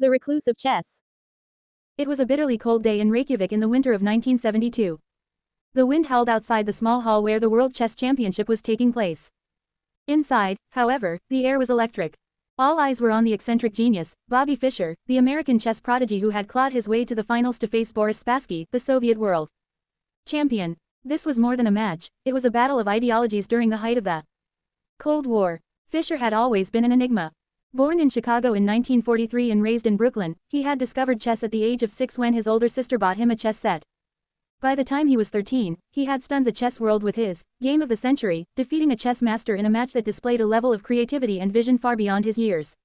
The Recluse of Chess. It was a bitterly cold day in Reykjavik in the winter of 1972. The wind howled outside the small hall where the World Chess Championship was taking place. Inside, however, the air was electric. All eyes were on the eccentric genius, Bobby Fischer, the American chess prodigy who had clawed his way to the finals to face Boris Spassky, the Soviet world champion. This was more than a match, it was a battle of ideologies during the height of the Cold War. Fischer had always been an enigma. Born in Chicago in 1943 and raised in Brooklyn, he had discovered chess at the age of 6 when his older sister bought him a chess set. By the time he was 13, he had stunned the chess world with his game of the century, defeating a chess master in a match that displayed a level of creativity and vision far beyond his years.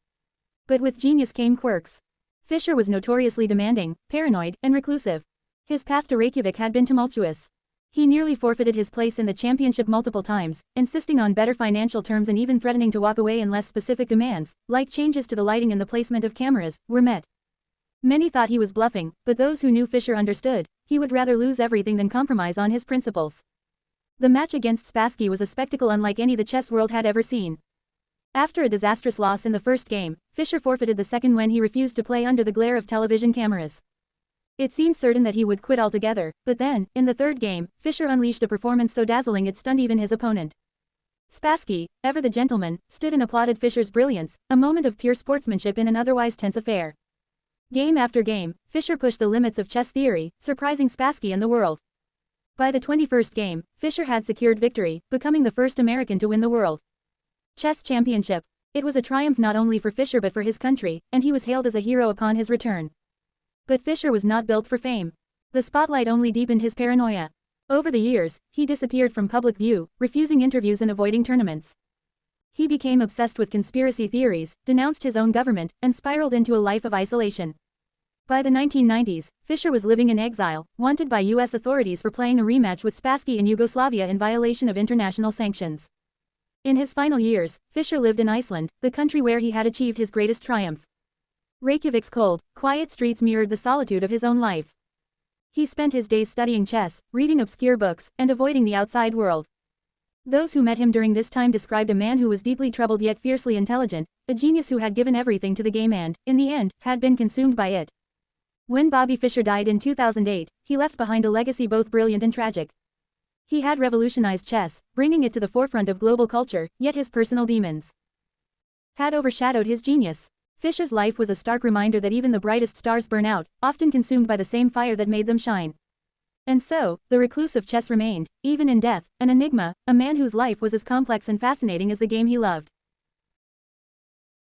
But with genius came quirks. Fischer was notoriously demanding, paranoid, and reclusive. His path to Reykjavik had been tumultuous. He nearly forfeited his place in the championship multiple times, insisting on better financial terms and even threatening to walk away unless specific demands, like changes to the lighting and the placement of cameras, were met. Many thought he was bluffing, but those who knew Fischer understood, he would rather lose everything than compromise on his principles. The match against Spassky was a spectacle unlike any the chess world had ever seen. After a disastrous loss in the first game, Fischer forfeited the second when he refused to play under the glare of television cameras. It seemed certain that he would quit altogether, but then, in the third game, Fischer unleashed a performance so dazzling it stunned even his opponent. Spassky, ever the gentleman, stood and applauded Fischer's brilliance, a moment of pure sportsmanship in an otherwise tense affair. Game after game, Fischer pushed the limits of chess theory, surprising Spassky and the world. By the 21st game, Fischer had secured victory, becoming the first American to win the World Chess Championship. It was a triumph not only for Fischer but for his country, and he was hailed as a hero upon his return. But Fischer was not built for fame. The spotlight only deepened his paranoia. Over the years, he disappeared from public view, refusing interviews and avoiding tournaments. He became obsessed with conspiracy theories, denounced his own government, and spiraled into a life of isolation. By the 1990s, Fischer was living in exile, wanted by US authorities for playing a rematch with Spassky in Yugoslavia in violation of international sanctions. In his final years, Fischer lived in Iceland, the country where he had achieved his greatest triumph. Reykjavik's cold, quiet streets mirrored the solitude of his own life. He spent his days studying chess, reading obscure books, and avoiding the outside world. Those who met him during this time described a man who was deeply troubled yet fiercely intelligent, a genius who had given everything to the game and, in the end, had been consumed by it. When Bobby Fischer died in 2008, he left behind a legacy both brilliant and tragic. He had revolutionized chess, bringing it to the forefront of global culture, yet his personal demons had overshadowed his genius. Fischer's life was a stark reminder that even the brightest stars burn out, often consumed by the same fire that made them shine. And so, the Recluse of Chess remained, even in death, an enigma, a man whose life was as complex and fascinating as the game he loved.